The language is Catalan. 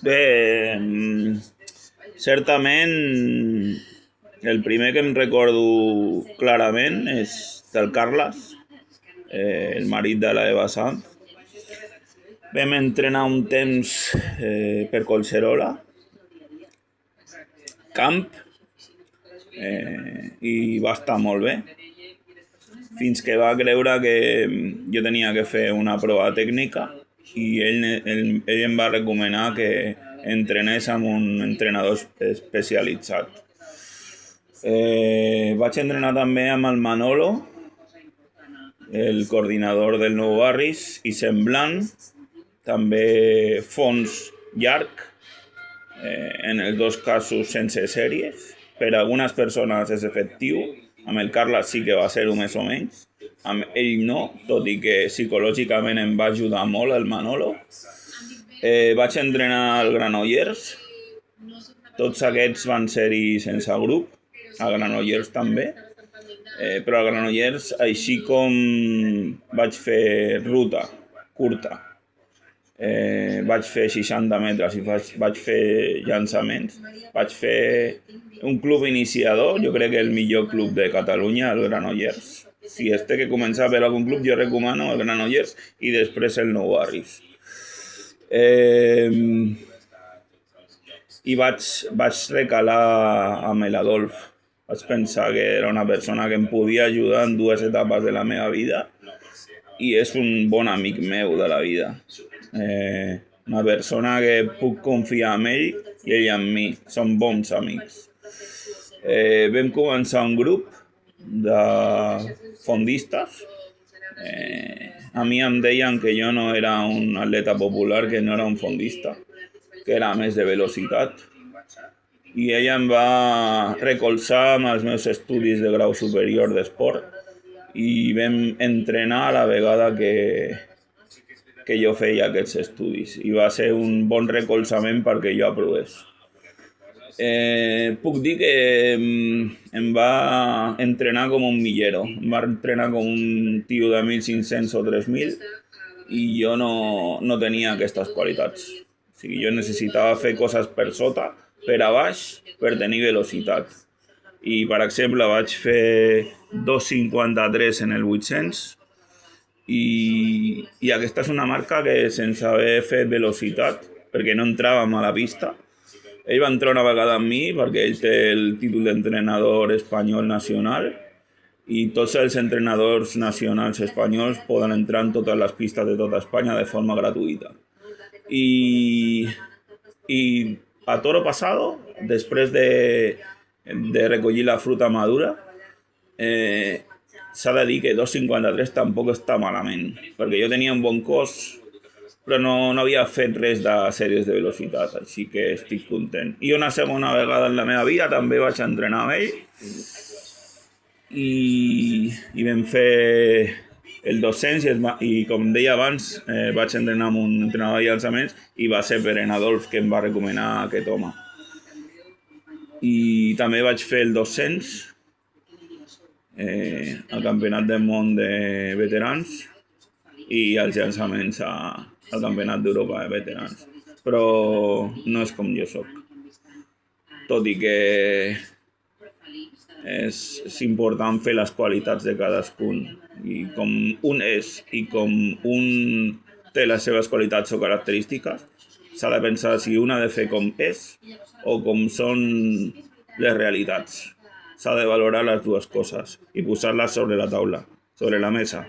Bé, certament el primer que em recordo clarament és del Carles, el marit de la Eva Sanz. Vam entrenar un temps per Collserola, camp, i va estar molt bé, fins que va creure que jo tenia que fer una prova tècnica i ell em va recomanar que entrenés amb un entrenador especialitzat. Vaig entrenar també amb el Manolo, el coordinador del Nou Barris, i semblant, també fons llarg, en els dos casos sense sèries. Per a algunes persones és efectiu, amb el Carles sí que va ser-ho més o menys, amb ell no, tot i que psicològicament em va ajudar molt el Manolo. Vaig entrenar al Granollers, tots aquests van ser-hi sense grup, a Granollers també, però a Granollers, així com vaig fer ruta curta, vaig fer 60 metres i vaig fer llançaments, vaig fer un club iniciador, jo crec que el millor club de Catalunya, el Granollers. Si es té que començar per algun club, jo recomano el Granollers i després el Nou Barris. I vaig recalar amb l'Adolf. Vaig pensar que era una persona que em podia ajudar en dues etapes de la meva vida i és un bon amic meu de la vida. Una persona que puc confiar en ell i ell en mi. Som bons amics. Vam començar un grup de fondistes. A mi em deien que jo no era un atleta popular, que no era un fondista, que era més de velocitat. I ella em va recolzar amb els meus estudis de grau superior d'esport i vam entrenar a la vegada que jo feia aquests estudis. I va ser un bon recolzament perquè jo aprovés. Puc dir que em va entrenar com un millero. Em va entrenar com un tio de 1.500 o 3.000 i jo no tenia aquestes qualitats. O sigui, jo necessitava fer coses per sota, per a baix, per tenir velocitat. I, per exemple, vaig fer 2.53 en el 800 i aquesta és una marca que sense haver fet velocitat, perquè no entràvem a la pista, ell va entrar una vegada amb mi perquè ell té el títol d'entrenador espanyol nacional i tots els entrenadors nacionals espanyols poden entrar en totes les pistes de tota Espanya de forma gratuïta. I a toro pasado, després de recollir la fruta madura, s'ha de dir que 2.53 tampoc està malament, perquè jo tenia un bon cos, però no havia fet res de sèries de velocitat, així que estic content. I una segona vegada en la meva vida també vaig entrenar amb ell i vam fer el 200 i com deia abans, vaig entrenar amb un entrenador de llançaments i va ser per en Adolf que em va recomanar aquest home. I també vaig fer el 200 al Campionat del Món de Veterans i els llançaments al Campionat d'Europa de Veterans. Però no és com jo soc. Tot i que és important fer les qualitats de cadascun. I com un és i com un té les seves qualitats o característiques, s'ha de pensar si un ha de fer com és o com són les realitats. S'ha de valorar les dues coses i posar-les sobre la taula, sobre la mesa.